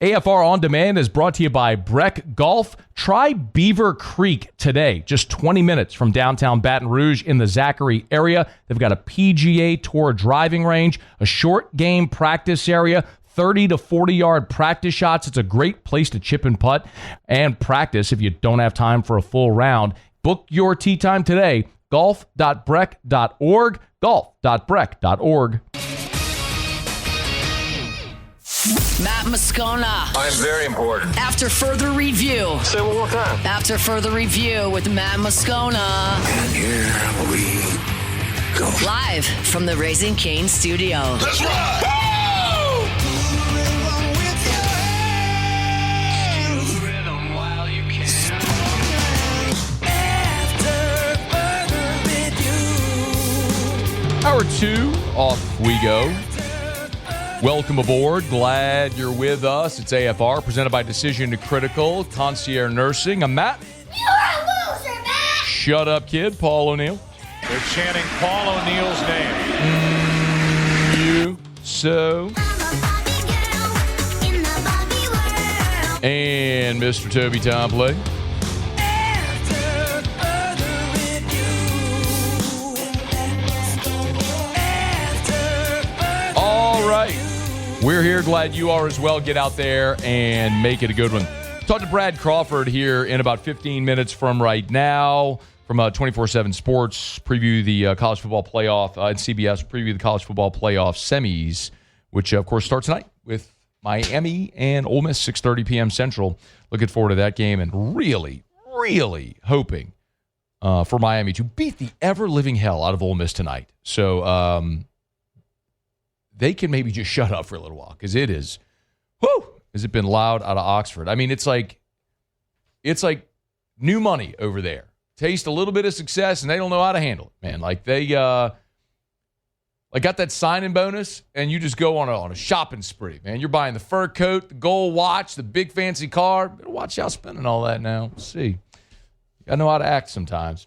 AFR On Demand is brought to you by Breck Golf. Try Beaver Creek today, just 20 minutes from downtown Baton Rouge in the Zachary area. They've got a PGA Tour driving range, a short game practice area, 30 to 40-yard practice shots. It's a great place to chip and putt and practice if you don't have time for a full round. Book your tee time today, golf.breck.org, golf.breck.org. Matt Moscona. I'm very important. After further review. Say it one more time. After further review with Matt Moscona. And here we go. Live from the Raising Cane studio. Let's rock! Hour 2, off we go. Welcome aboard. Glad you're with us. It's AFR, presented by Decision Critical, Concierge Nursing. I'm Matt. You're a loser, Matt! Shut up, kid. Paul O'Neill. They're chanting Paul O'Neill's name. You so. And Mr. Toby Tomplay. All right. We're here. Glad you are as well. Get out there and make it a good one. Talk to Brad Crawford here in about 15 minutes from right now from 24/7 Sports. Preview the college football playoff and CBS. Preview the college football playoff semis, which, of course, starts tonight with Miami and Ole Miss, 6:30 p.m. Central. Looking forward to that game and really, really hoping for Miami to beat the ever-living hell out of Ole Miss tonight. So, they can maybe just shut up for a little while because it is, has it been loud out of Oxford? I mean, it's like new money over there. Taste a little bit of success and they don't know how to handle it, man. Like they got that signing bonus and you just go on a shopping spree, man. You're buying the fur coat, the gold watch, the big fancy car. Better watch out spending all that now. We'll see. You gotta know how to act sometimes,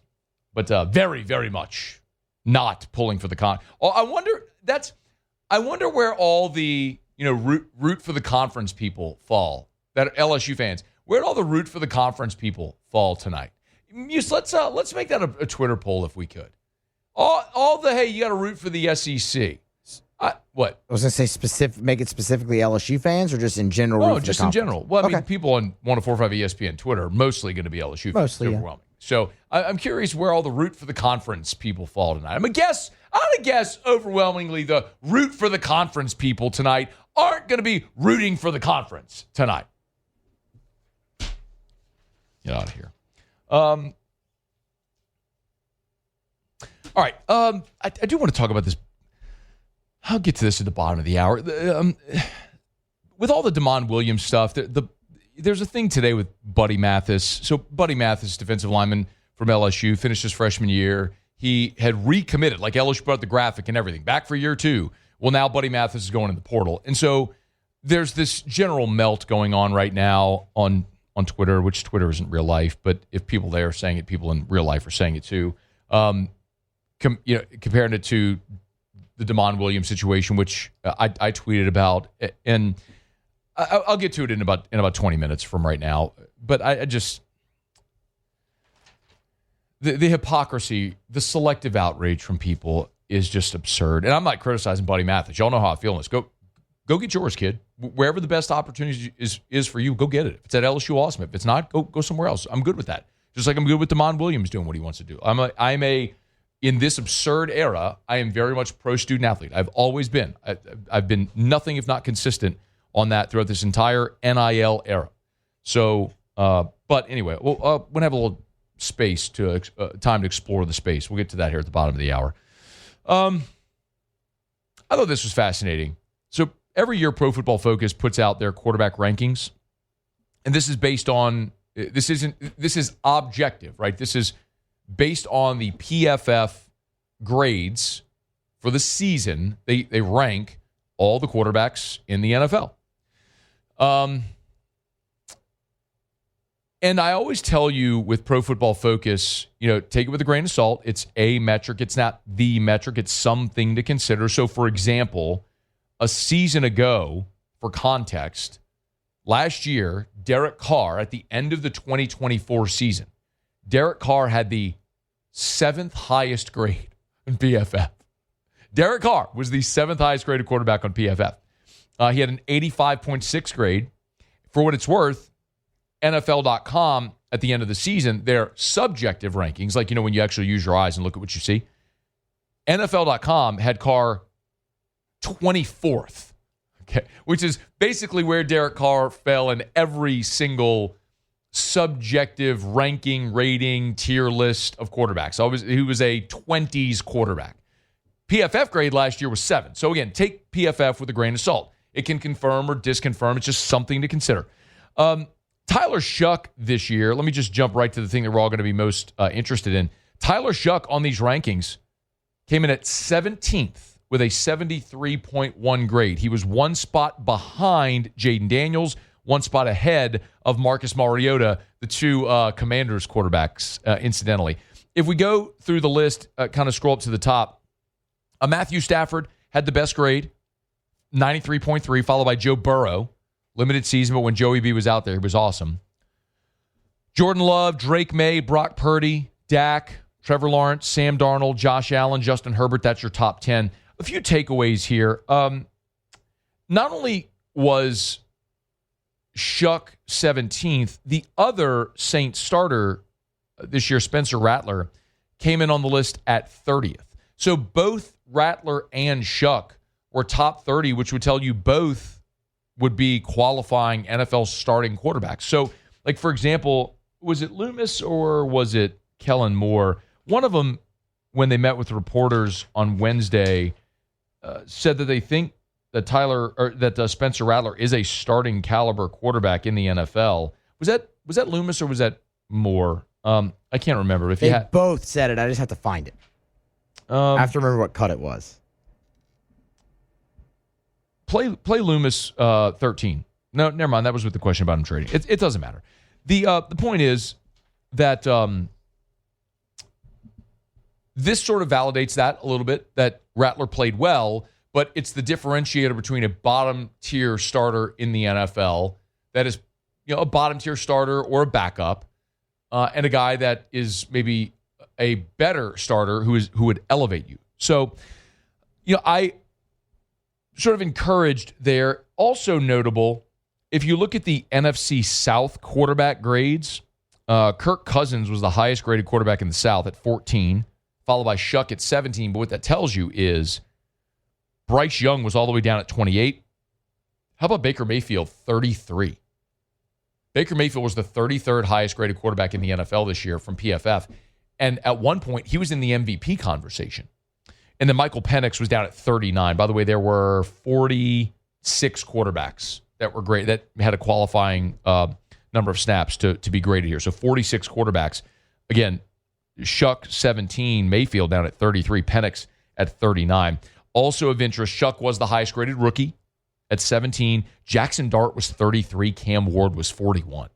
but very, very much not pulling for the con. Oh, I wonder where all the root for the conference people fall. That LSU fans, where'd all the root for the conference people fall tonight? Let's make that a Twitter poll if we could. All the hey, you got to root for the SEC. What? I was going to say make it specifically LSU fans or just in general? No, just in general. Well, I mean, people on 104.5 ESPN Twitter are mostly going to be LSU fans. Mostly, overwhelming. So I'm curious where all the root for the conference people fall tonight. I'm going to guess overwhelmingly the root for the conference people tonight aren't going to be rooting for the conference tonight. Get out of here. All right. I do want to talk about this. I'll get to this at the bottom of the hour. With all the DeMond Williams stuff, there's a thing today with Buddy Mathis. So Buddy Mathis, defensive lineman from LSU, finished his freshman year. He had recommitted, like LSU brought the graphic and everything, back for year 2. Well, now Buddy Mathis is going in the portal. And so there's this general melt going on right now on Twitter, which Twitter isn't real life, but if people there are saying it, people in real life are saying it too. Comparing it to the DeMond Williams situation, which I tweeted about, and I'll get to it in about 20 minutes from right now. But I just the hypocrisy, the selective outrage from people is just absurd. And I'm not criticizing Buddy Mathis. Y'all know how I feel on this. Go get yours, kid. Wherever the best opportunity is for you, go get it. If it's at LSU, awesome. If it's not, go somewhere else. I'm good with that. Just like I'm good with DeMond Williams doing what he wants to do. In this absurd era, I am very much pro-student athlete. I've always been. I've been nothing if not consistent on that throughout this entire NIL era. So, but anyway, we'll have a little space time to explore the space. We'll get to that here at the bottom of the hour. I thought this was fascinating. So every year, Pro Football Focus puts out their quarterback rankings, and this is based on this is objective, right? This is based on the PFF grades for the season. They rank all the quarterbacks in the NFL. And I always tell you with Pro Football Focus, take it with a grain of salt. It's a metric. It's not the metric. It's something to consider. So, for example, a season ago, for context, last year, Derek Carr, at the end of the 2024 season, Derek Carr had the 7th highest grade in PFF. Derek Carr was the 7th highest graded quarterback on PFF. He had an 85.6 grade. For what it's worth, NFL.com at the end of the season, their subjective rankings, like, when you actually use your eyes and look at what you see, NFL.com had Carr 24th, okay, which is basically where Derek Carr fell in every single subjective ranking, rating, tier list of quarterbacks. So he was a 20s quarterback. PFF grade last year was 7. So again, take PFF with a grain of salt. It can confirm or disconfirm. It's just something to consider. Tyler Shough this year, let me just jump right to the thing that we're all going to be most interested in. Tyler Shough on these rankings came in at 17th with a 73.1 grade. He was one spot behind Jaden Daniels, one spot ahead of Marcus Mariota, the two Commanders quarterbacks, incidentally. If we go through the list, kind of scroll up to the top, Matthew Stafford had the best grade, 93.3, followed by Joe Burrow. Limited season, but when Joey B was out there, he was awesome. Jordan Love, Drake May, Brock Purdy, Dak, Trevor Lawrence, Sam Darnold, Josh Allen, Justin Herbert. That's your top 10. A few takeaways here. Not only was Shough 17th, the other Saints starter this year, Spencer Rattler, came in on the list at 30th. So both Rattler and Shough were top 30, which would tell you both would be qualifying NFL starting quarterbacks. So, like, for example, was it Loomis or was it Kellen Moore? One of them, when they met with reporters on Wednesday, said that they think that Spencer Rattler is a starting caliber quarterback in the NFL. Was that Loomis or was that Moore? I can't remember. If they both said it, I just have to find it. I have to remember what cut it was. Play Loomis 13. No, never mind. That was with the question about him trading. It doesn't matter. The point is that this sort of validates that a little bit, that Rattler played well, but it's the differentiator between a bottom-tier starter in the NFL that is, a bottom-tier starter or a backup, and a guy that is maybe a better starter who would elevate you. So, I sort of encouraged there. Also notable, if you look at the NFC South quarterback grades, Kirk Cousins was the highest graded quarterback in the South at 14, followed by Shough at 17. But what that tells you is Bryce Young was all the way down at 28. How about Baker Mayfield, 33? Baker Mayfield was the 33rd highest graded quarterback in the NFL this year from PFF. And at one point, he was in the MVP conversation. And then Michael Penix was down at 39. By the way, there were 46 quarterbacks that were great, that had a qualifying number of snaps to be graded here. So 46 quarterbacks. Again, Shough 17, Mayfield down at 33, Penix at 39. Also of interest, Shough was the highest graded rookie at 17. Jackson Dart was 33. Cam Ward was 41.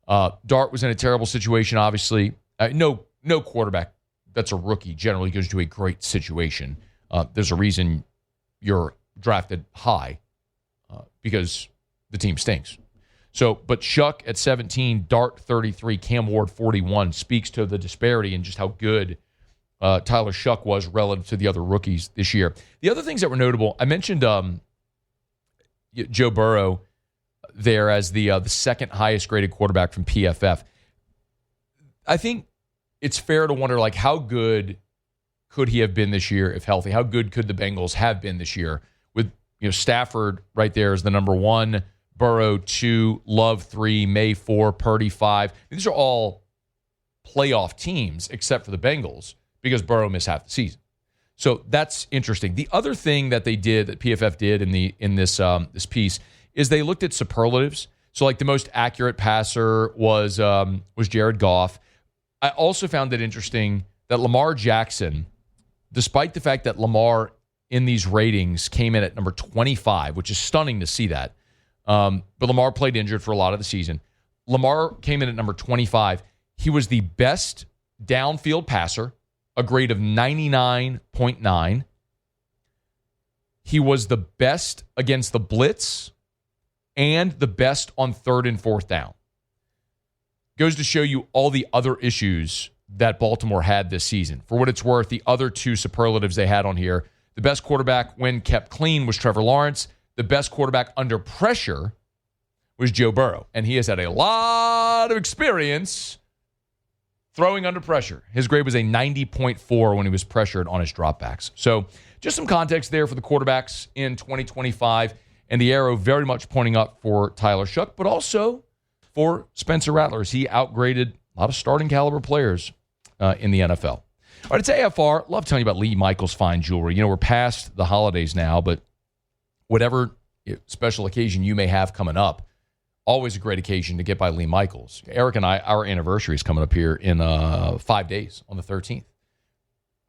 Dart was in a terrible situation, obviously. No quarterback that's a rookie generally goes to a great situation. There's a reason you're drafted high because the team stinks. So, but Shough at 17, Dart 33, Cam Ward 41 speaks to the disparity and just how good Tyler Shough was relative to the other rookies this year. The other things that were notable, I mentioned Joe Burrow there as the second highest graded quarterback from PFF. I think it's fair to wonder, like, how good could he have been this year if healthy? How good could the Bengals have been this year with Stafford right there as the number 1, Burrow 2, Love 3, May 4, Purdy 5. These are all playoff teams except for the Bengals because Burrow missed half the season. So that's interesting. The other thing that they did, that PFF did in this piece, is they looked at superlatives. So, like, the most accurate passer was Jared Goff. I also found it interesting that Lamar Jackson, despite the fact that Lamar in these ratings came in at number 25, which is stunning to see that, but Lamar played injured for a lot of the season. Lamar came in at number 25. He was the best downfield passer, a grade of 99.9. He was the best against the blitz and the best on 3rd and 4th down. Goes to show you all the other issues that Baltimore had this season. For what it's worth, the other 2 superlatives they had on here, the best quarterback when kept clean was Trevor Lawrence. The best quarterback under pressure was Joe Burrow. And he has had a lot of experience throwing under pressure. His grade was a 90.4 when he was pressured on his dropbacks. So just some context there for the quarterbacks in 2025. And the arrow very much pointing up for Tyler Shough, but also for Spencer Rattler as he outgraded a lot of starting caliber players in the NFL. All right, it's AFR. Love telling you about Lee Michaels Fine Jewelry. You know, we're past the holidays now, but whatever special occasion you may have coming up, always a great occasion to get by Lee Michaels. Eric and I, our anniversary is coming up here in 5 days on the 13th.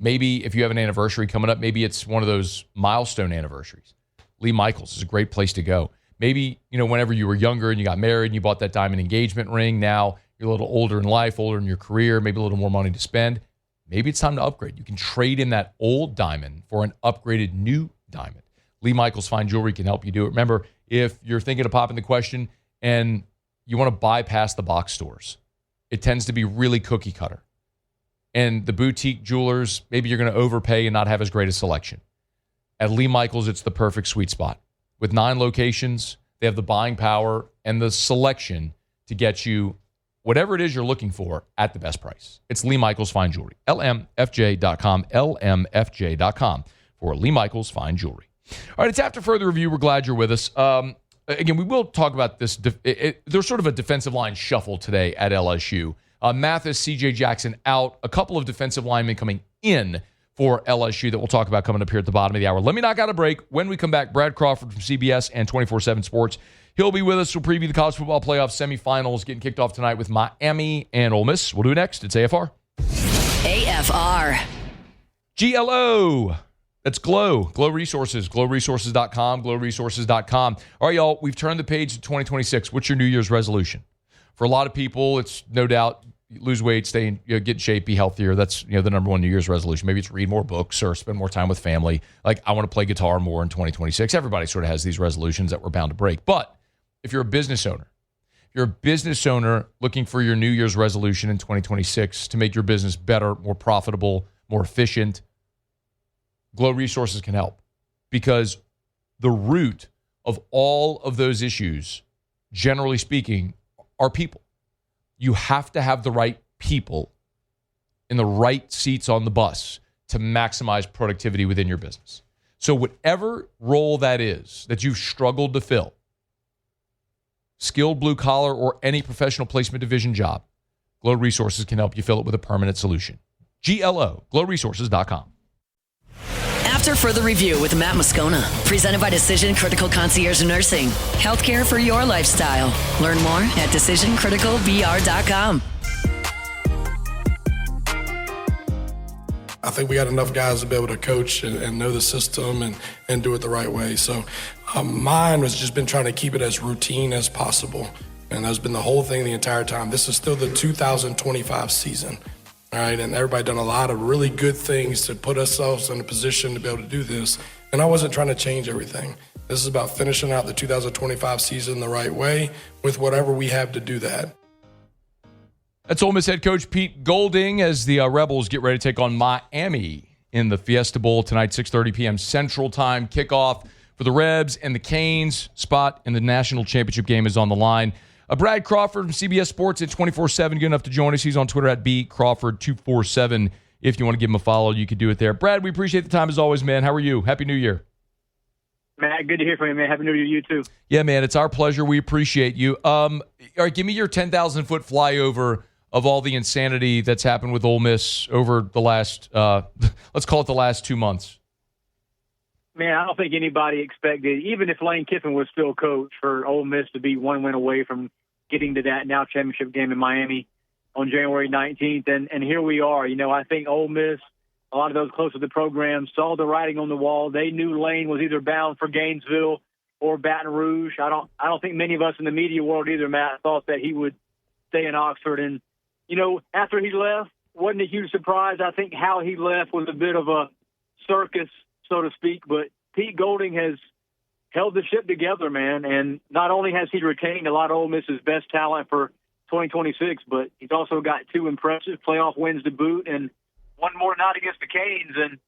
Maybe if you have an anniversary coming up, maybe it's one of those milestone anniversaries. Lee Michaels is a great place to go. Maybe, you know, whenever you were younger and you got married and you bought that diamond engagement ring, now you're a little older in life, older in your career, maybe a little more money to spend. Maybe it's time to upgrade. You can trade in that old diamond for an upgraded new diamond. Lee Michaels Fine Jewelry can help you do it. Remember, if you're thinking of popping the question and you want to bypass the box stores, it tends to be really cookie cutter. And the boutique jewelers, maybe you're going to overpay and not have as great a selection. At Lee Michaels, it's the perfect sweet spot. With 9 locations, they have the buying power and the selection to get you whatever it is you're looking for at the best price. It's Lee Michaels Fine Jewelry. LMFJ.com, LMFJ.com for Lee Michaels Fine Jewelry. All right, it's after further review. We're glad you're with us. Again, we will talk about this. There's sort of a defensive line shuffle today at LSU. Mathis, C.J. Jackson out. A couple of defensive linemen coming in for LSU that we'll talk about coming up here at the bottom of the hour. Let me knock out a break. When we come back, Brad Crawford from CBS and 24/7 Sports. He'll be with us. We'll preview the college football playoff semifinals getting kicked off tonight with Miami and Ole Miss. We'll do it next. It's AFR. AFR. GLO. That's Glow. Glow Resources. GlowResources.com. GlowResources.com. All right, y'all. We've turned the page to 2026. What's your New Year's resolution? For a lot of people, it's no doubt lose weight, stay in, get in shape, be healthier. That's the number one New Year's resolution. Maybe it's read more books or spend more time with family. Like, I want to play guitar more in 2026. Everybody sort of has these resolutions that we're bound to break. But if you're a business owner, looking for your New Year's resolution in 2026 to make your business better, more profitable, more efficient, Glow Resources can help, because the root of all of those issues, generally speaking, are people. You have to have the right people in the right seats on the bus to maximize productivity within your business. So whatever role that is that you've struggled to fill, skilled blue collar or any professional placement division job, Glow Resources can help you fill it with a permanent solution. GLO, glowresources.com. After further review with Matt Moscona, presented by Decision Critical Concierge Nursing. Healthcare for your lifestyle. Learn more at decisioncriticalbr.com. I think we got enough guys to be able to coach and know the system and do it the right way. So mine has just been trying to keep it as routine as possible. And that's been the whole thing the entire time. This is still the 2025 season. All right, and everybody done a lot of really good things to put ourselves in a position to be able to do this. And I wasn't trying to change everything. This is about finishing out the 2025 season the right way with whatever we have to do that. That's Ole Miss head coach Pete Golding as the Rebels get ready to take on Miami in the Fiesta Bowl tonight, 6:30 p.m. Central Time. Kickoff for the Rebs and the Canes. Spot in the national championship game is on the line. Brad Crawford from CBS Sports at 24/7. Good enough to join us. He's on Twitter at BCrawford247. If you want to give him a follow, you can do it there. Brad, we appreciate the time as always, man. How are you? Happy New Year. Matt, good to hear from you, man. Happy New Year to you, too. Yeah, man, it's our pleasure. We appreciate you. All right, give me your 10,000-foot flyover of all the insanity that's happened with Ole Miss over the last, let's call it the last 2 months. Man, I don't think anybody expected, even if Lane Kiffin was still coach, for Ole Miss to be one win away from getting to that now championship game in Miami on January 19th. And here we are. I think Ole Miss, a lot of those close to the program, saw the writing on the wall. They knew Lane was either bound for Gainesville or Baton Rouge. I don't think many of us in the media world either, Matt, thought that he would stay in Oxford. And, after he left, wasn't a huge surprise. I think how he left was a bit of a circus, so to speak. But Pete Golding has held the ship together, man. And not only has he retained a lot of Ole Miss's best talent for 2026, but he's also got 2 impressive playoff wins to boot and one more night against the Canes. And,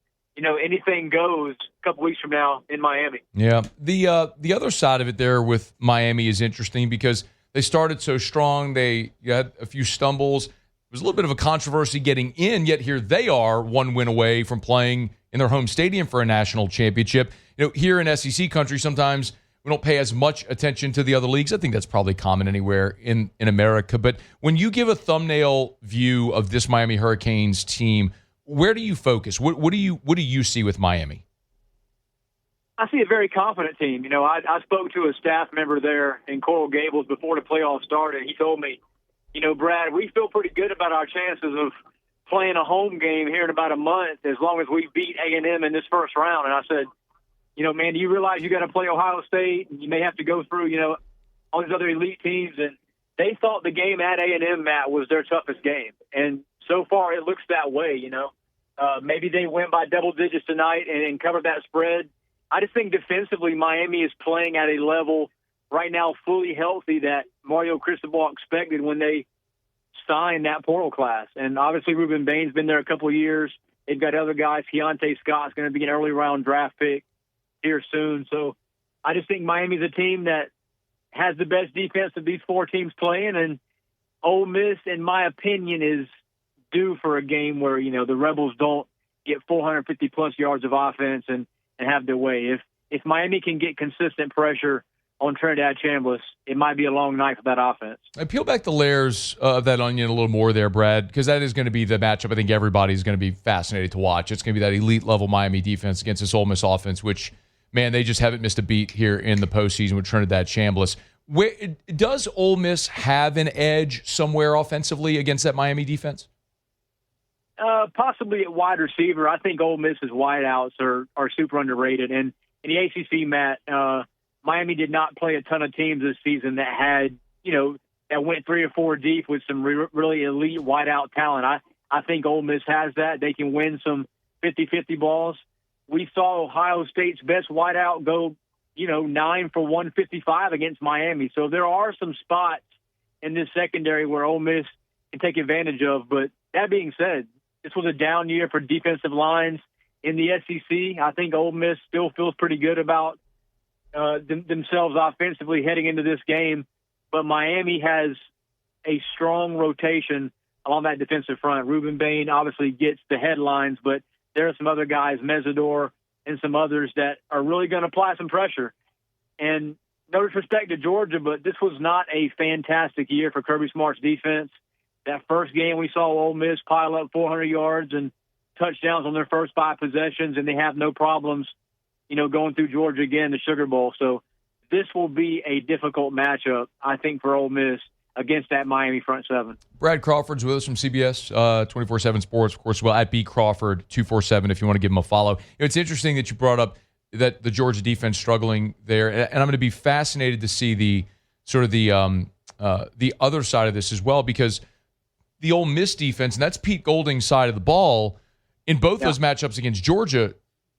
anything goes a couple weeks from now in Miami. Yeah. The other side of it there with Miami is interesting because they started so strong. They had a few stumbles. It was a little bit of a controversy getting in, yet here they are 1 win away from playing in their home stadium for a national championship. Here in SEC country, sometimes we don't pay as much attention to the other leagues. I think that's probably common anywhere in America. But when you give a thumbnail view of this Miami Hurricanes team, where do you focus? What do you see with Miami? I see a very confident team. I spoke to a staff member there in Coral Gables before the playoffs started. He told me, Brad, we feel pretty good about our chances of playing a home game here in about a month as long as we beat A&M in this first round. And I said, man, do you realize you got to play Ohio State and you may have to go through, all these other elite teams? And they thought the game at A&M, Matt, was their toughest game. And so far it looks that way, Maybe they win by double digits tonight and cover that spread. I just think defensively Miami is playing at a level right now fully healthy that Mario Cristobal expected when they signed that portal class. And obviously Ruben Bain's been there a couple of years. They've got other guys. Keontae Scott's going to be an early round draft pick here soon. So I just think Miami's a team that has the best defense of these 4 teams playing. And Ole Miss, in my opinion, is due for a game where, the Rebels don't get 450-plus yards of offense and have their way. If Miami can get consistent pressure on Trinidad Chambliss, it might be a long night for that offense. I peel back the layers of that onion a little more there, Brad, because that is going to be the matchup I think everybody's going to be fascinated to watch. It's going to be that elite-level Miami defense against this Ole Miss offense, which, man, they just haven't missed a beat here in the postseason with Trinidad Chambliss. Does Ole Miss have an edge somewhere offensively against that Miami defense? Possibly at wide receiver. I think Ole Miss's wideouts are super underrated. And in the ACC, Matt, Miami did not play a ton of teams this season that had, that went 3 or 4 deep with some really elite wideout talent. I think Ole Miss has that. They can win some 50-50 balls. We saw Ohio State's best wideout go, 9 for 155 against Miami. So there are some spots in this secondary where Ole Miss can take advantage of. But that being said, this was a down year for defensive lines in the SEC. I think Ole Miss still feels pretty good about themselves offensively heading into this game. But Miami has a strong rotation along that defensive front. Ruben Bain obviously gets the headlines, but there are some other guys, Mesidor and some others, that are really going to apply some pressure. And no disrespect to Georgia, but this was not a fantastic year for Kirby Smart's defense. That first game we saw Ole Miss pile up 400 yards and touchdowns on their first 5 possessions, and they have no problems, going through Georgia again in the Sugar Bowl. So this will be a difficult matchup, I think, for Ole Miss against that Miami front 7. Brad Crawford's with us from CBS 24/7 Sports, of course, at B Crawford 247 if you want to give him a follow. It's interesting that you brought up that the Georgia defense struggling there, and I'm going to be fascinated to see the other side of this as well, because the Ole Miss defense, and that's Pete Golding's side of the ball, in both those matchups against Georgia,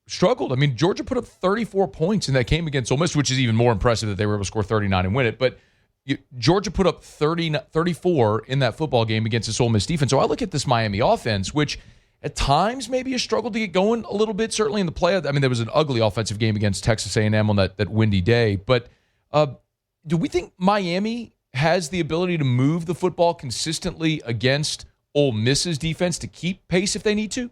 struggled. I mean, Georgia put up 34 points in that game against Ole Miss, which is even more impressive that they were able to score 39 and win it. But Georgia put up 34 in that football game against this Ole Miss defense. So I look at this Miami offense, which at times maybe has struggled to get going a little bit, certainly in the play. I mean, there was an ugly offensive game against Texas A&M on that windy day. But do we think Miami has the ability to move the football consistently against Ole Miss's defense to keep pace if they need to?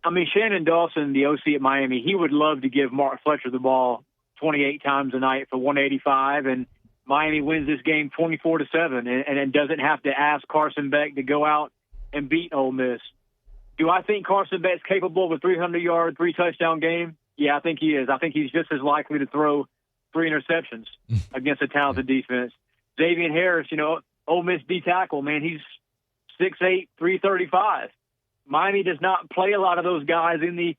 I mean, Shannon Dawson, the OC at Miami, he would love to give Mark Fletcher the ball 28 times a night for 185, and Miami wins this game 24-7 and doesn't have to ask Carson Beck to go out and beat Ole Miss. Do I think Carson Beck's capable of a 300-yard, 3-touchdown game? Yeah, I think he is. I think he's just as likely to throw 3 interceptions against a talented defense. Xavier Harris, Ole Miss D tackle, man, he's 6'8", 335. Miami does not play a lot of those guys in the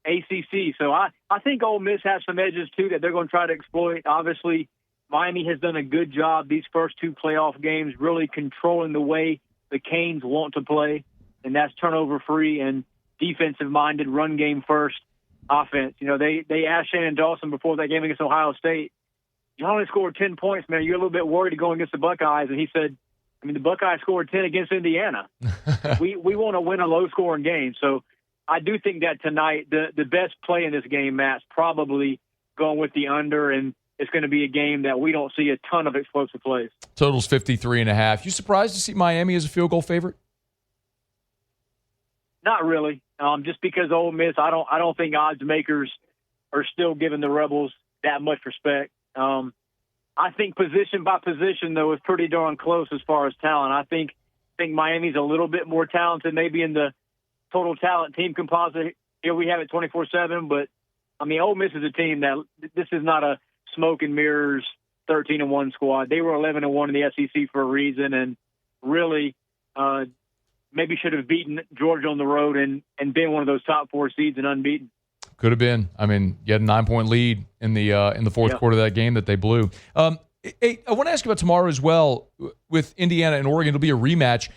ACC. So I think Ole Miss has some edges, too, that they're going to try to exploit. Obviously, Miami has done a good job these first 2 playoff games really controlling the way the Canes want to play, and that's turnover-free and defensive-minded, run game first. offense. You know, they asked Shannon Dawson before that game against Ohio State, you only scored 10 points, man. You're a little bit worried going against the Buckeyes. And he said, I mean, the Buckeyes scored 10 against Indiana. we want to win a low-scoring game. So I do think that tonight the best play in this game, Matt's probably going with the under, and it's going to be a game that we don't see a ton of explosive plays. Total's 53.5. You surprised to see Miami as a field goal favorite? Not really. Just because Ole Miss, I don't think odds makers are still giving the Rebels that much respect. I think position by position, though, is pretty darn close as far as talent. I think Miami's a little bit more talented, maybe in the total talent team composite. Here we have it 24/7, but I mean, Ole Miss is a team that this is not a smoke and mirrors 13-1 squad. They were 11-1 in the SEC for a reason, and really maybe should have beaten Georgia on the road and been one of those top 4 seeds and unbeaten. Could have been. I mean, you had a 9-point lead in the fourth quarter of that game that they blew. Hey, I want to ask you about tomorrow as well with Indiana and Oregon. It'll be a rematch.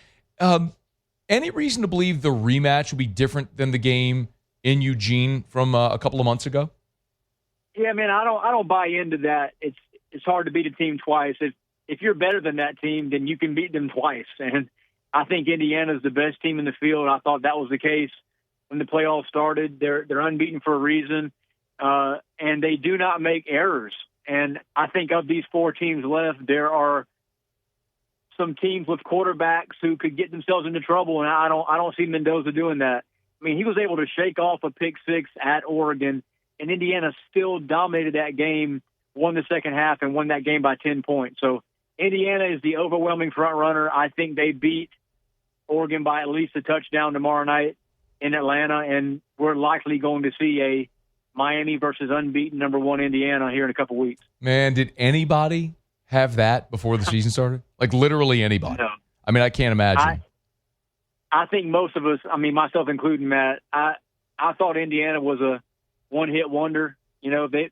Any reason to believe the rematch will be different than the game in Eugene from a couple of months ago? Yeah, man, I don't buy into that. It's hard to beat a team twice. If you're better than that team, then you can beat them twice. And I think Indiana's the best team in the field. I thought that was the case when the playoffs started. They're unbeaten for a reason, and they do not make errors. And I think of these 4 teams left, there are some teams with quarterbacks who could get themselves into trouble, and I don't see Mendoza doing that. I mean, he was able to shake off a pick 6 at Oregon, and Indiana still dominated that game, won the second half, and won that game by 10 points. So Indiana is the overwhelming front runner. I think they beat Oregon by at least a touchdown tomorrow night in Atlanta, and we're likely going to see a Miami versus unbeaten number 1 Indiana here in a couple weeks. Man, did anybody have that before the season started? Like literally anybody? No. I mean, I can't imagine. I think most of us, I mean, myself including, Matt, I thought Indiana was a one-hit wonder. You know, they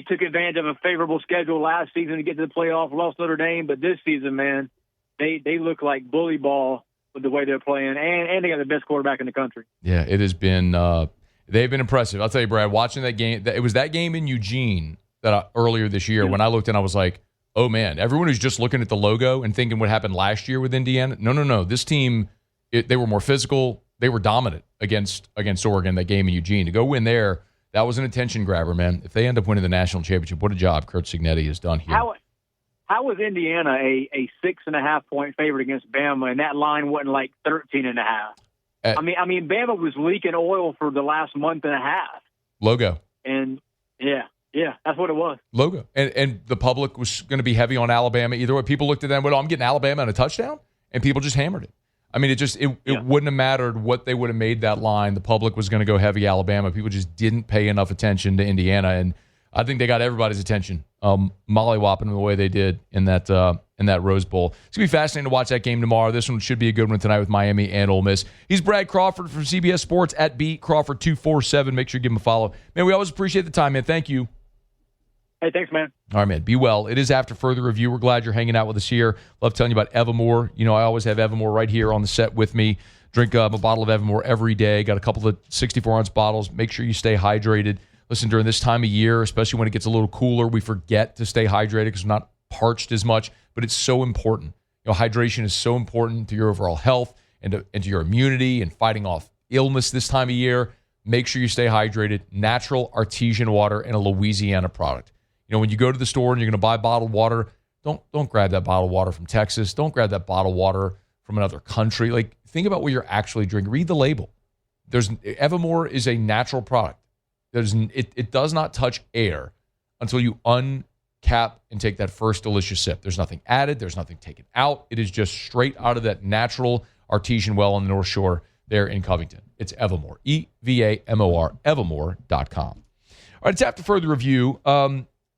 took advantage of a favorable schedule last season to get to the playoff, lost Notre Dame, but this season, man, they look like bully ball with the way they're playing, and they got the best quarterback in the country. Yeah, it has been they've been impressive. I'll tell you, Brad, watching that game, it was that game in Eugene that earlier this year when I looked and I was like, oh, man, everyone who's just looking at the logo and thinking what happened last year with Indiana, no. This team, they were more physical. They were dominant against Oregon, that game in Eugene. To go win there, that was an attention grabber, man. If they end up winning the national championship, what a job Kurt Cignetti has done here. How was Indiana a 6.5-point favorite against Bama, and that line wasn't like 13.5? I mean, Bama was leaking oil for the last month and a half. Logo. And, yeah, that's what it was. Logo. And the public was going to be heavy on Alabama either way. People looked at them and went, I'm getting Alabama on a touchdown, and people just hammered it. I mean, it wouldn't have mattered what they would have made that line. The public was going to go heavy Alabama. People just didn't pay enough attention to Indiana, and I think they got everybody's attention, mollywhopping them the way they did in that Rose Bowl. It's going to be fascinating to watch that game tomorrow. This one should be a good one tonight with Miami and Ole Miss. He's Brad Crawford from CBS Sports at @BCrawford247. Make sure you give him a follow. Man, we always appreciate the time, man. Thank you. Hey, thanks, man. All right, man. Be well. It is After Further Review. We're glad you're hanging out with us here. Love telling you about Evermore. You know, I always have Evermore right here on the set with me. Drink a bottle of Evermore every day. Got a couple of 64-ounce bottles. Make sure you stay hydrated. Listen, during this time of year, especially when it gets a little cooler, we forget to stay hydrated because we're not parched as much, but it's so important. You know, hydration is so important to your overall health and to your immunity and fighting off illness this time of year. Make sure you stay hydrated. Natural artesian water and a Louisiana product. You know, when you go to the store and you're going to buy bottled water, don't grab that bottled water from Texas. Don't grab that bottled water from another country. Like, think about what you're actually drinking. Read the label. Evermore is a natural product. It does not touch air until you uncap and take that first delicious sip. There's nothing added. There's nothing taken out. It is just straight out of that natural artesian well on the North Shore there in Covington. It's Evermore. EVAMOR, evermore.com. All right, it's After Further Review.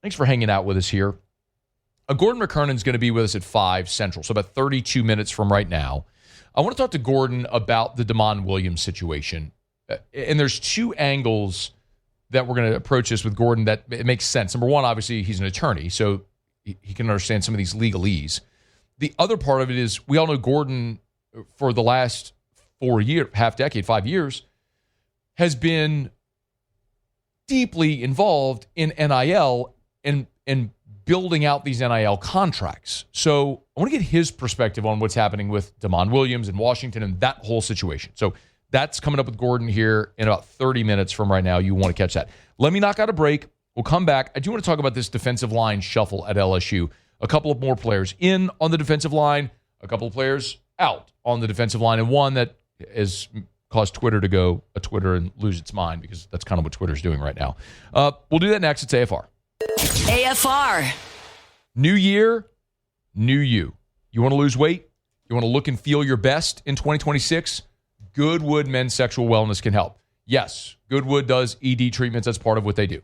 Thanks for hanging out with us here. Gordon McKernan's going to be with us at 5 Central, so about 32 minutes from right now. I want to talk to Gordon about the Damon Williams situation. And there's 2 angles that we're going to approach this with Gordon that it makes sense. Number one, obviously, he's an attorney, so he can understand some of these legalese. The other part of it is we all know Gordon, for the last 4 years, half decade, 5 years, has been deeply involved in NIL and building out these NIL contracts. So I want to get his perspective on what's happening with Damon Williams and Washington and that whole situation. So that's coming up with Gordon here in about 30 minutes from right now. You want to catch that. Let me knock out a break. We'll come back. I do want to talk about this defensive line shuffle at LSU. A couple of more players in on the defensive line, a couple of players out on the defensive line, and one that has caused Twitter to go a Twitter and lose its mind, because that's kind of what Twitter's doing right now. We'll do that next. It's AFR. AFR. New year, new you. You want to lose weight? You want to look and feel your best in 2026? Goodwood Men's Sexual Wellness can help. Yes, Goodwood does ED treatments. That's part of what they do.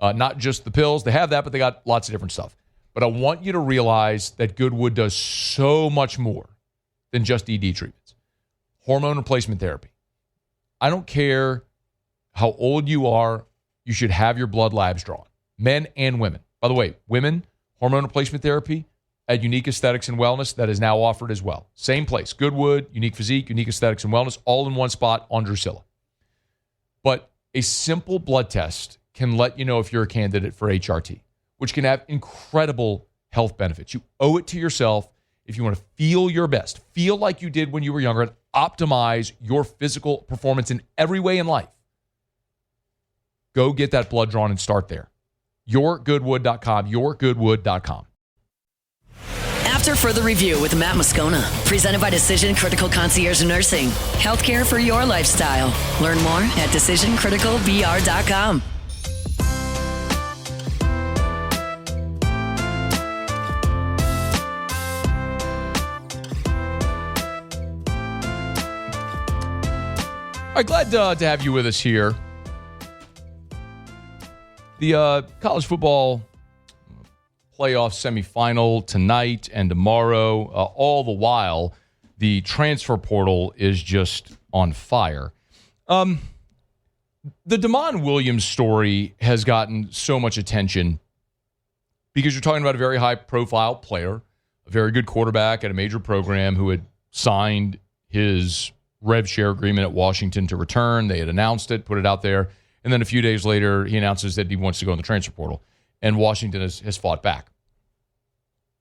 Not just the pills. They have that, but they got lots of different stuff. But I want you to realize that Goodwood does so much more than just ED treatments. Hormone replacement therapy. I don't care how old you are, you should have your blood labs drawn. Men and women. By the way, women, hormone replacement therapy at Unique Aesthetics and Wellness, that is now offered as well. Same place. Goodwood, Unique Physique, Unique Aesthetics and Wellness, all in one spot on Drusilla. But a simple blood test can let you know if you're a candidate for HRT, which can have incredible health benefits. You owe it to yourself if you want to feel your best, feel like you did when you were younger, and optimize your physical performance in every way in life. Go get that blood drawn and start there. YourGoodwood.com, YourGoodwood.com. After further review with Matt Moscona, presented by Decision Critical Concierge Nursing. Healthcare for your lifestyle. Learn more at DecisionCriticalBR.com. All right, glad to have you with us here. The college football playoff semifinal tonight and tomorrow. All the while, the transfer portal is just on fire. The Damon Williams story has gotten so much attention because you're talking about a very high-profile player, a very good quarterback at a major program who had signed his rev share agreement at Washington to return. They had announced it, put it out there. And then a few days later, he announces that he wants to go in the transfer portal. And Washington has fought back.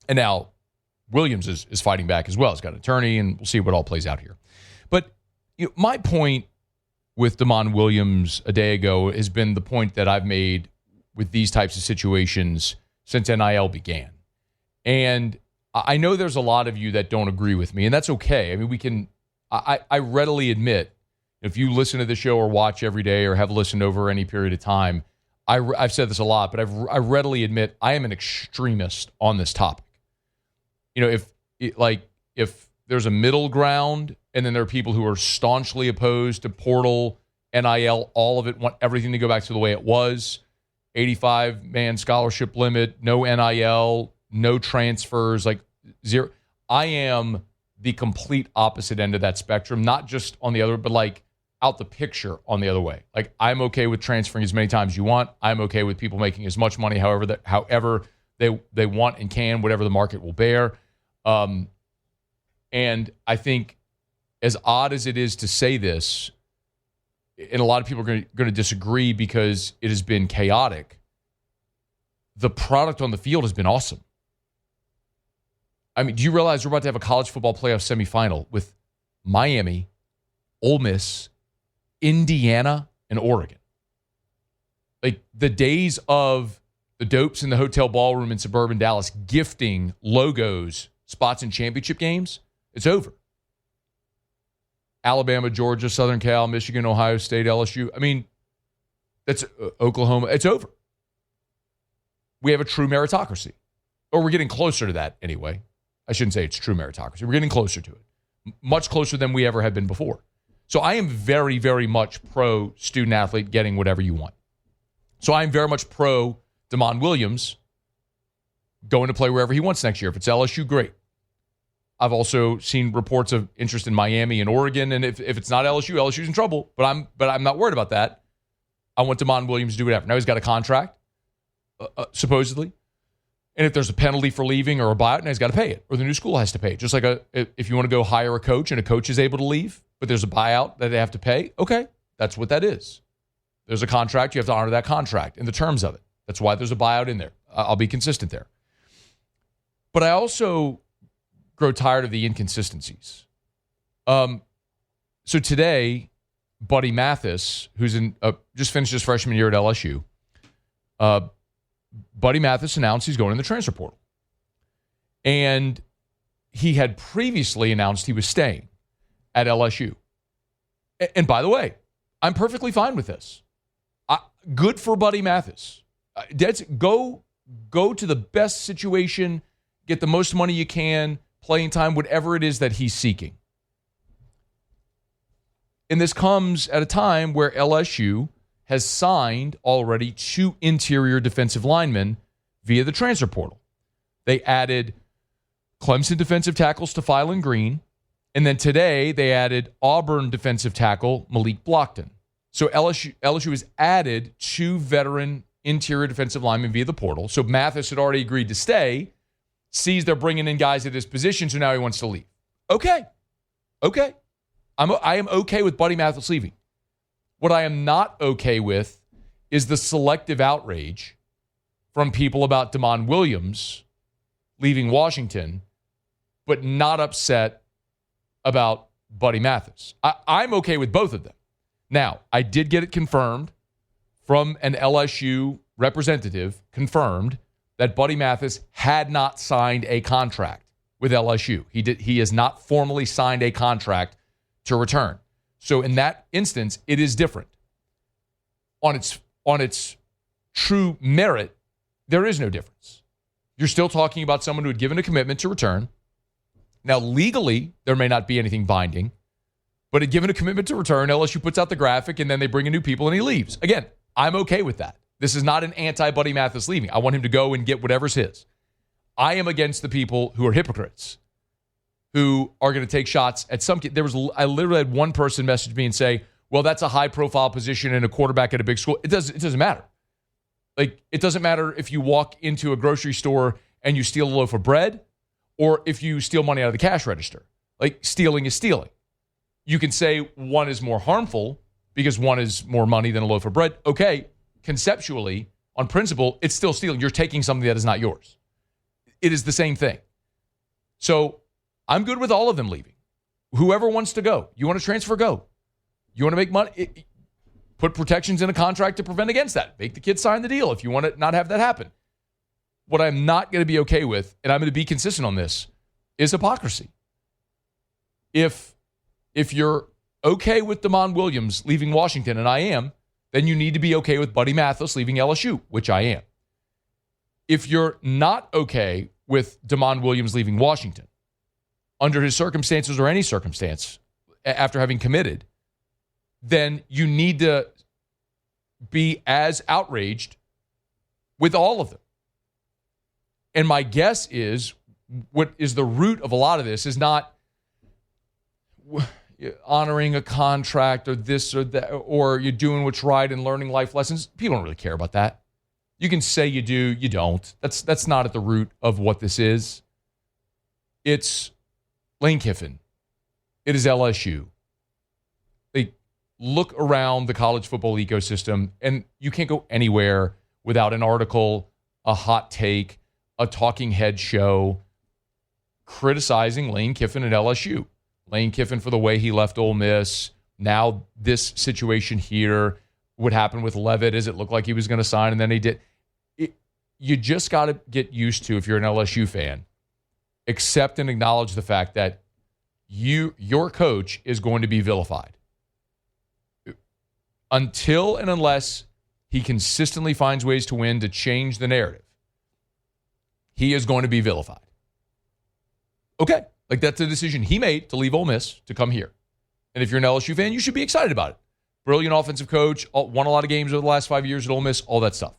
And now Williams is fighting back as well. He's got an attorney, and we'll see what all plays out here. But my point with Damon Williams a day ago has been the point that I've made with these types of situations since NIL began. And I know there's a lot of you that don't agree with me, and that's okay. I mean, I readily admit, if you listen to the show or watch every day or have listened over any period of time, I've said this a lot, but I readily admit I am an extremist on this topic. If there's a middle ground and then there are people who are staunchly opposed to portal, NIL, all of it, want everything to go back to the way it was, 85-man scholarship limit, no NIL, no transfers, like zero. I am the complete opposite end of that spectrum, not just on the other, but like out the picture on the other way. Like, I'm okay with transferring as many times as you want. I'm okay with people making as much money however they want and can, whatever the market will bear. And I think, as odd as it is to say this, and a lot of people are going to disagree because it has been chaotic, the product on the field has been awesome. I mean, do you realize we're about to have a college football playoff semifinal with Miami, Ole Miss, Indiana, and Oregon? Like, the days of the dopes in the hotel ballroom in suburban Dallas gifting logos, spots in championship games, it's over. Alabama, Georgia, Southern Cal, Michigan, Ohio State, LSU. I mean, that's Oklahoma. It's over. We have a true meritocracy. Or we're getting closer to that anyway. I shouldn't say it's true meritocracy. We're getting closer to it. Much closer than we ever have been before. So I am very, very much pro student athlete getting whatever you want. So I'm very much pro Damon Williams going to play wherever he wants next year. If it's LSU, great. I've also seen reports of interest in Miami and Oregon, and if it's not LSU, LSU's in trouble. But I'm not worried about that. I want Damon Williams to do whatever. Now he's got a contract, supposedly. And if there's a penalty for leaving or a buyout, now he's got to pay it, or the new school has to pay it. Just like if you want to go hire a coach and a coach is able to leave, but there's a buyout that they have to pay, okay, that's what that is. There's a contract. You have to honor that contract and the terms of it. That's why there's a buyout in there. I'll be consistent there. But I also grow tired of the inconsistencies. So today, Buddy Mathis, who's just finished his freshman year at LSU, Buddy Mathis announced he's going in the transfer portal. And he had previously announced he was staying at LSU. And by the way, I'm perfectly fine with this. Good for Buddy Mathis. Go to the best situation, get the most money you can, playing time, whatever it is that he's seeking. And this comes at a time where LSU has signed already 2 interior defensive linemen via the transfer portal. They added Clemson defensive tackle Stephylon Green, and then today they added Auburn defensive tackle Malik Blocton. So LSU has added 2 veteran interior defensive linemen via the portal. So Mathis had already agreed to stay, sees they're bringing in guys at his position, so now he wants to leave. Okay. I am okay with Buddy Mathis leaving. What I am not okay with is the selective outrage from people about Damon Williams leaving Washington, but not upset about Buddy Mathis. I'm okay with both of them. Now, I did get it confirmed from an LSU representative, confirmed that Buddy Mathis had not signed a contract with LSU. He has not formally signed a contract to return. So in that instance, it is different. On its true merit, there is no difference. You're still talking about someone who had given a commitment to return. Now, legally, there may not be anything binding, but had given a commitment to return. LSU puts out the graphic, and then they bring in new people, and he leaves. Again, I'm okay with that. This is not an anti-Buddy Mathis leaving. I want him to go and get whatever's his. I am against the people who are hypocrites, who are going to take shots at some kid. I literally had one person message me and say, well, that's a high-profile position and a quarterback at a big school. It doesn't matter. Like, it doesn't matter if you walk into a grocery store and you steal a loaf of bread or if you steal money out of the cash register. Like, stealing is stealing. You can say one is more harmful because one is more money than a loaf of bread. Okay, conceptually, on principle, it's still stealing. You're taking something that is not yours. It is the same thing. So I'm good with all of them leaving. Whoever wants to go. You want to transfer, go. You want to make money, put protections in a contract to prevent against that. Make the kid sign the deal if you want to not have that happen. What I'm not going to be okay with, and I'm going to be consistent on this, is hypocrisy. If you're okay with Damon Williams leaving Washington, and I am, then you need to be okay with Buddy Mathis leaving LSU, which I am. If you're not okay with Damon Williams leaving Washington, under his circumstances or any circumstance, after having committed, then you need to be as outraged with all of them. And my guess is, what is the root of a lot of this is not honoring a contract or this or that, or you're doing what's right and learning life lessons. People don't really care about that. You can say you do, you don't. That's not at the root of what this is. It's Lane Kiffin. It is LSU. They look around the college football ecosystem, and you can't go anywhere without an article, a hot take, a talking head show criticizing Lane Kiffin at LSU. Lane Kiffin for the way he left Ole Miss. Now this situation here, what happened with Levitt is it looked like he was going to sign and then he did. You just got to get used to, if you're an LSU fan, accept and acknowledge the fact that your coach is going to be vilified. Until and unless he consistently finds ways to win to change the narrative, he is going to be vilified. Okay. Like, that's a decision he made to leave Ole Miss to come here. And if you're an LSU fan, you should be excited about it. Brilliant offensive coach, won a lot of games over the last 5 years at Ole Miss, all that stuff.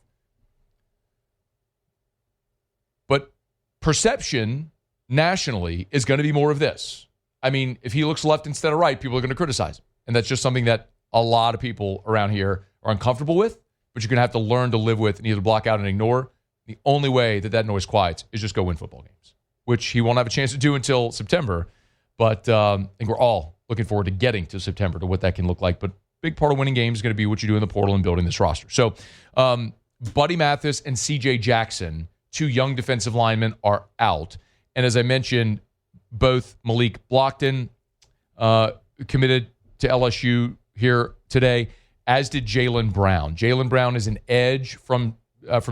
But perception nationally is going to be more of this. I mean, if he looks left instead of right, people are going to criticize him. And that's just something that a lot of people around here are uncomfortable with, but you're going to have to learn to live with and either block out and ignore. The only way that noise quiets is just go win football games, which he won't have a chance to do until September. But I think we're all looking forward to getting to September, to what that can look like. But big part of winning games is going to be what you do in the portal and building this roster. So, Buddy Mathis and C.J. Jackson, 2 young defensive linemen, are out. And as I mentioned, both Malik Blocton committed to LSU here today, as did Jaylen Brown. Jaylen Brown is an edge from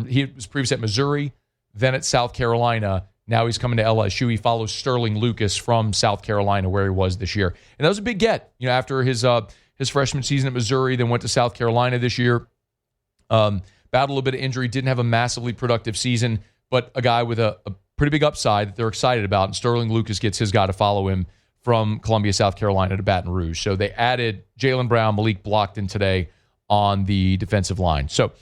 he was previously at Missouri, then at South Carolina. Now he's coming to LSU. He follows Sterling Lucas from South Carolina, where he was this year. And that was a big get. After his freshman season at Missouri, then went to South Carolina this year. Battled a little bit of injury, didn't have a massively productive season, but a guy with a pretty big upside that they're excited about. And Sterling Lucas gets his guy to follow him from Columbia, South Carolina to Baton Rouge. So they added Jaylen Brown, Malik Blocton today on the defensive line. So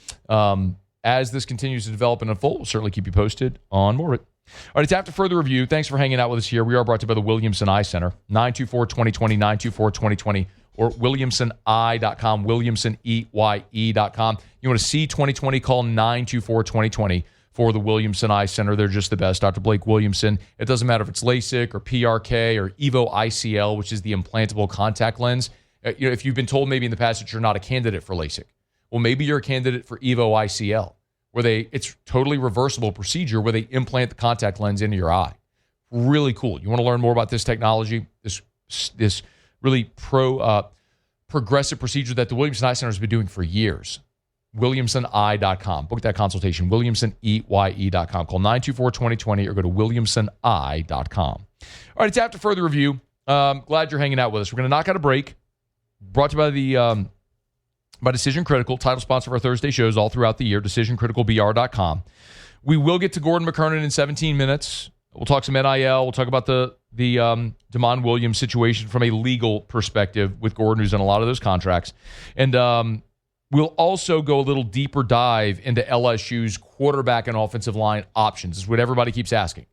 as this continues to develop and unfold, we'll certainly keep you posted on more of it. All right, it's After Further Review. Thanks for hanging out with us here. We are brought to you by the Williamson Eye Center, 924-2020, 924-2020, or WilliamsonEye.com, WilliamsonEye.com. You want to see 2020, call 924-2020 for the Williamson Eye Center. They're just the best. Dr. Blake Williamson. It doesn't matter if it's LASIK or PRK or EVO ICL, which is the implantable contact lens. If you've been told maybe in the past that you're not a candidate for LASIK, well, maybe you're a candidate for EVO ICL, where it's totally reversible procedure where they implant the contact lens into your eye. Really cool. You want to learn more about this technology, this really progressive procedure that the Williamson Eye Center has been doing for years. WilliamsonEye.com. Book that consultation, WilliamsonEye.com. Call 924-2020 or go to WilliamsonEye.com. All right, it's After Further Review. Glad you're hanging out with us. We're going to knock out a break. Brought to you by by Decision Critical, title sponsor of our Thursday shows all throughout the year, DecisionCriticalBR.com. We will get to Gordon McKernan in 17 minutes. We'll talk some NIL. We'll talk about the Damon Williams situation from a legal perspective with Gordon, who's in a lot of those contracts. And we'll also go a little deeper dive into LSU's quarterback and offensive line options. This is what everybody keeps asking.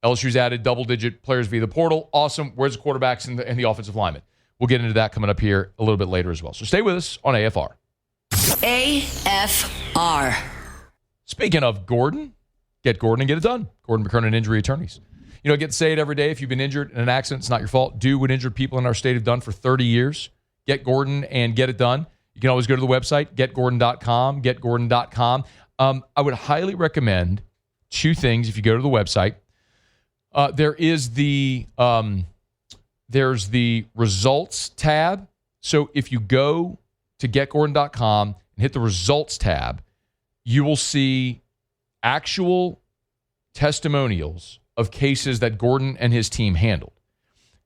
LSU's added double-digit players via the portal. Awesome. Where's the quarterbacks and the offensive linemen? We'll get into that coming up here a little bit later as well. So stay with us on AFR. AFR. Speaking of Gordon, get Gordon and get it done. Gordon McKernan Injury Attorneys. I get to say it every day. If you've been injured in an accident, it's not your fault. Do what injured people in our state have done for 30 years. Get Gordon and get it done. You can always go to the website, getgordon.com, getgordon.com. I would highly recommend 2 things if you go to the website. There's the results tab. So if you go to getgordon.com and hit the results tab, you will see actual testimonials of cases that Gordon and his team handled.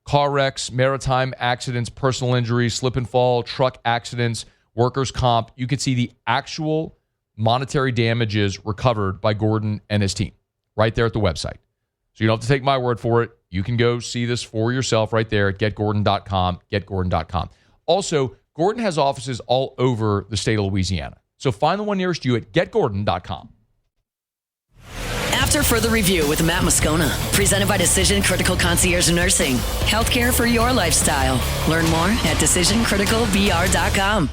Car wrecks, maritime accidents, personal injuries, slip and fall, truck accidents, workers' comp. You can see the actual monetary damages recovered by Gordon and his team right there at the website. So you don't have to take my word for it. You can go see this for yourself right there at getgordon.com, getgordon.com. Also, Gordon has offices all over the state of Louisiana. So find the one nearest you at getgordon.com. After Further Review with Matt Moscona, presented by Decision Critical Concierge Nursing. Healthcare for your lifestyle. Learn more at DecisionCriticalBR.com.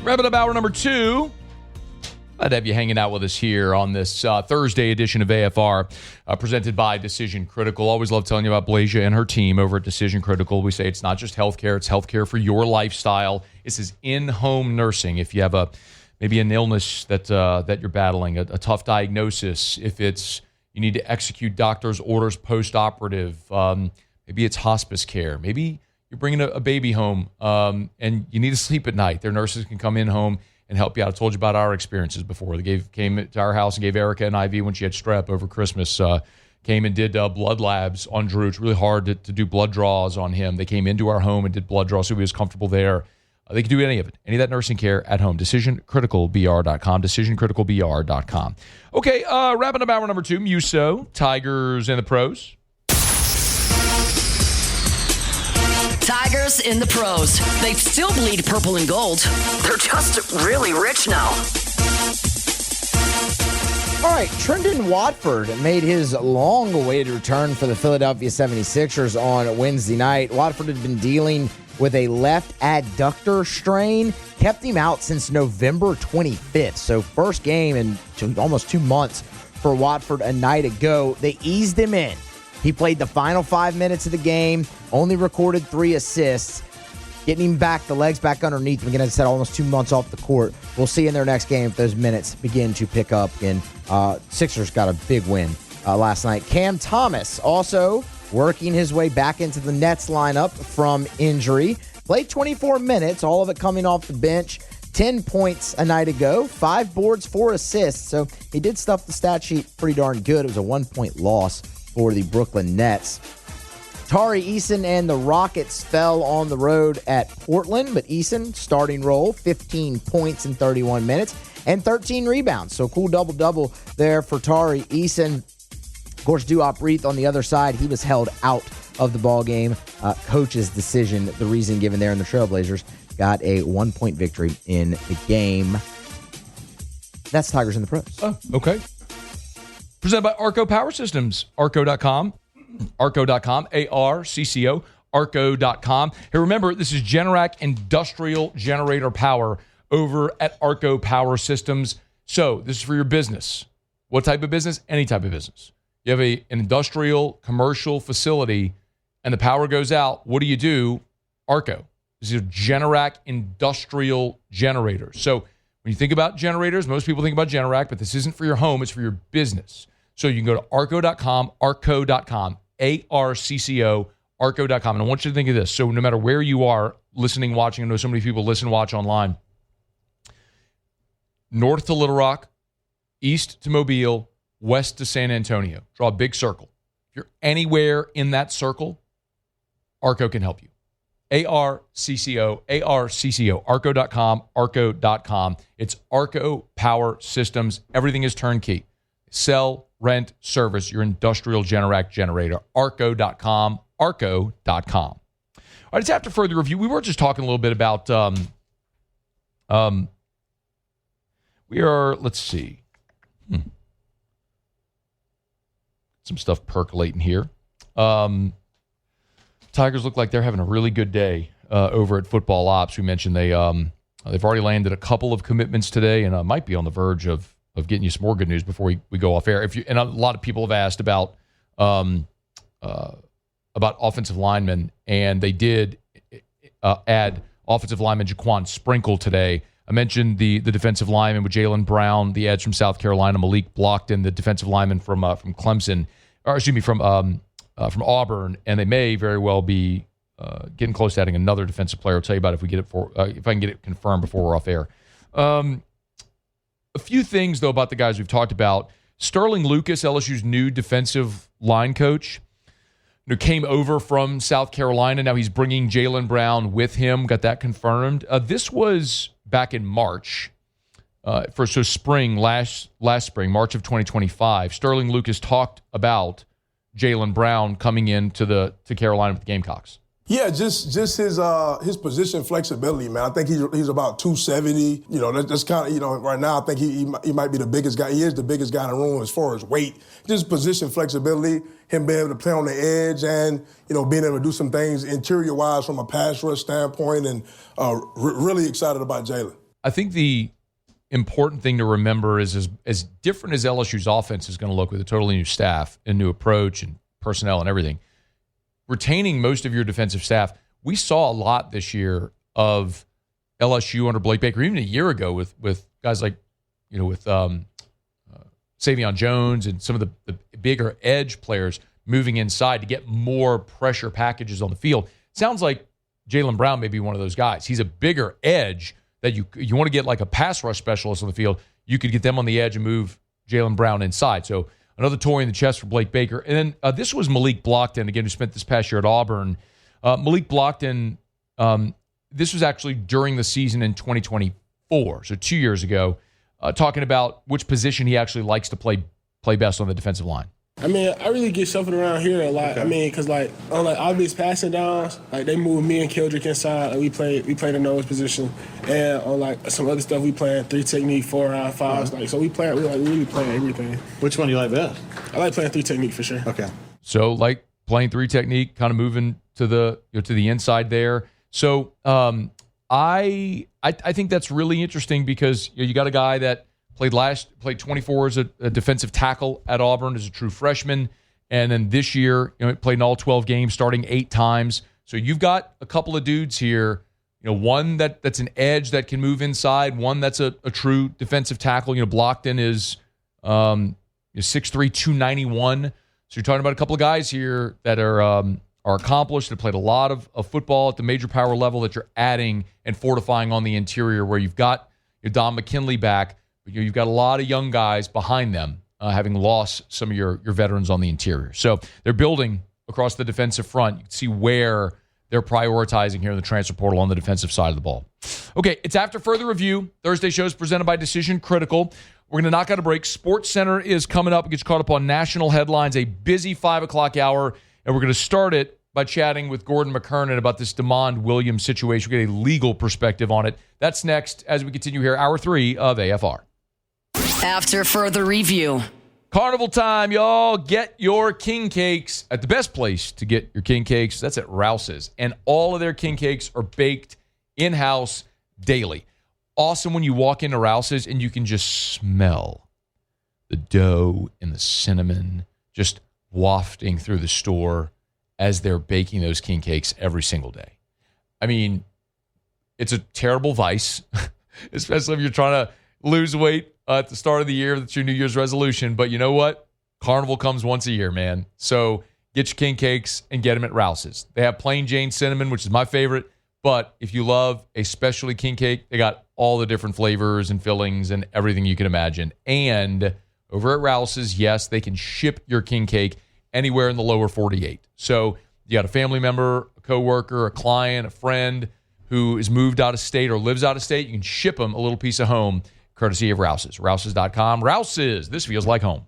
Wrapping up hour number 2. Glad to have you hanging out with us here on this Thursday edition of AFR, presented by Decision Critical. Always love telling you about Blasia and her team over at Decision Critical. We say it's not just healthcare, it's healthcare for your lifestyle. This is in-home nursing. If you have maybe an illness that you're battling, a tough diagnosis, if it's you need to execute doctor's orders post-operative, maybe it's hospice care, maybe you're bringing a baby home and you need to sleep at night. Their nurses can come in home and help you out. I told you about our experiences before. They came to our house and gave Erica an IV when she had strep over Christmas. Came and did blood labs on Drew. It's really hard to do blood draws on him. They came into our home and did blood draws so he was comfortable there. They can do any of it. Any of that nursing care at home. DecisionCriticalBR.com. DecisionCriticalBR.com. Okay, wrapping up hour number 2. Muso, Tigers and the Pros. Tigers in the pros. They still bleed purple and gold. They're just really rich now. All right, Trendon Watford made his long-awaited return for the Philadelphia 76ers on Wednesday night. Watford had been dealing with a left adductor strain, kept him out since November 25th. So first game in almost 2 months for Watford a night ago. They eased him in He played the final 5 minutes of the game, only recorded 3 assists. Getting him back, the legs back underneath him. Again, as I said, almost 2 months off the court. We'll see in their next game if those minutes begin to pick up. And Sixers got a big win last night. Cam Thomas also working his way back into the Nets lineup from injury. Played 24 minutes, all of it coming off the bench. 10 points a night ago, 5 boards, 4 assists. So he did stuff the stat sheet pretty darn good. It was a 1-point loss for the Brooklyn Nets. Tari Eason and the Rockets fell on the road at Portland, but Eason, starting role, 15 points in 31 minutes and 13 rebounds. So cool double-double there for Tari Eason. Of course, Duop Reith on the other side, he was held out of the ball game. Coach's decision, the reason given there, in the Trailblazers got a 1-point victory in the game. That's Tigers in the Pros. Oh, okay. Presented by Arco Power Systems, arco.com. Arco.com, ARCCO, Arco.com. Hey, remember, this is Generac Industrial Generator Power over at Arco Power Systems. So, this is for your business. What type of business? Any type of business. You have an industrial, commercial facility, and the power goes out. What do? Arco. This is Generac Industrial Generators. So, when you think about generators, most people think about Generac, but this isn't for your home, it's for your business. So you can go to arco.com, arco.com, ARCCO, arco.com. And I want you to think of this. So no matter where you are listening, watching, I know so many people listen, watch online. North to Little Rock, east to Mobile, west to San Antonio. Draw a big circle. If you're anywhere in that circle, Arco can help you. ARCCO, arco.com, arco.com. It's Arco Power Systems. Everything is turnkey. Sell, rent, service your industrial Generac generator. Arco.com, arco.com. All right, it's after further review. We were just talking a little bit about, let's see. Some stuff percolating here. Tigers look like they're having a really good day over at Football Ops. We mentioned they've already landed a couple of commitments today and might be on the verge of getting you some more good news before we go off air. And a lot of people have asked about offensive linemen, and they did add offensive lineman Jaquan Sprinkle today. I mentioned the defensive lineman with Jaylen Brown, the edge from South Carolina, Malik Blocton, the defensive lineman from Clemson, from Auburn, and they may very well be getting close to adding another defensive player. I'll tell you about it if I can get it confirmed before we're off air. A few things, though, about the guys we've talked about. Sterling Lucas, LSU's new defensive line coach, came over from South Carolina. Now he's bringing Jaylen Brown with him. Got that confirmed. This was back in March. Spring, last spring, March of 2025. Sterling Lucas talked about Jaylen Brown coming into Carolina with the Gamecocks. Yeah, just his position flexibility, man. I think he's about 270. That's kind of, right now I think he might be the biggest guy. He is the biggest guy in the room as far as weight. Just position flexibility, him being able to play on the edge and, being able to do some things interior-wise from a pass rush standpoint, and really excited about Jaylen. I think the important thing to remember is as different as LSU's offense is going to look with a totally new staff and new approach and personnel and everything, retaining most of your defensive staff. We saw a lot this year of LSU under Blake Baker, even a year ago with guys like, with Savion Jones and some of the bigger edge players moving inside to get more pressure packages on the field. Sounds like Jaylen Brown may be one of those guys. He's a bigger edge that you want to get like a pass rush specialist on the field. You could get them on the edge and move Jaylen Brown inside. So another toy in the chest for Blake Baker. And then this was Malik Blocton, again, who spent this past year at Auburn. Malik Blocton, this was actually during the season in 2024, so 2 years ago, talking about which position he actually likes to play best on the defensive line. I really get shuffled around here a lot. Okay. Because on obvious passing downs, they move me and Keldrick inside, and we play the nose position. And on some other stuff, we playing 3 technique, 4 5s. So we really playing everything. Which one do you like best? I like playing 3 technique for sure. Okay. So playing 3 technique, kind of moving to the inside there. So I think that's really interesting because you got a guy that played 24 as a defensive tackle at Auburn as a true freshman, And then this year, played in all 12 games, starting 8 times. So you've got a couple of dudes here, one that's an edge that can move inside, one that's a true defensive tackle. Blocton is 6'3", 291. So you're talking about a couple of guys here that are accomplished, that played a lot of football at the major power level that you're adding and fortifying on the interior, where you've got Don McKinley back, but you've got a lot of young guys behind them, having lost some of your veterans on the interior. So they're building across the defensive front. You can see where they're prioritizing here in the transfer portal on the defensive side of the ball. Okay, it's After Further Review. Thursday show is presented by Decision Critical. We're going to knock out a break. Sports Center is coming up. It gets caught up on national headlines, a busy 5 o'clock hour, and we're going to start it by chatting with Gordon McKernan about this DeMond Williams situation. We get a legal perspective on it. That's next as we continue here, Hour 3 of AFR. After Further Review. Carnival time, y'all. Get your king cakes at the best place to get your king cakes. That's at Rouse's. And all of their king cakes are baked in-house daily. Awesome when you walk into Rouse's and you can just smell the dough and the cinnamon just wafting through the store as they're baking those king cakes every single day. I mean, it's a terrible vice, especially if you're trying to lose weight at the start of the year. That's your New Year's resolution. But you know what? Carnival comes once a year, man. So get your king cakes and get them at Rouse's. They have plain Jane cinnamon, which is my favorite. But if you love a specialty king cake, they got all the different flavors and fillings and everything you can imagine. And over at Rouse's, yes, they can ship your king cake anywhere in the lower 48. So you got a family member, a coworker, a client, a friend who is moved out of state or lives out of state, you can ship them a little piece of home courtesy of Rouse's. Rouse's.com. Rouse's, this feels like home.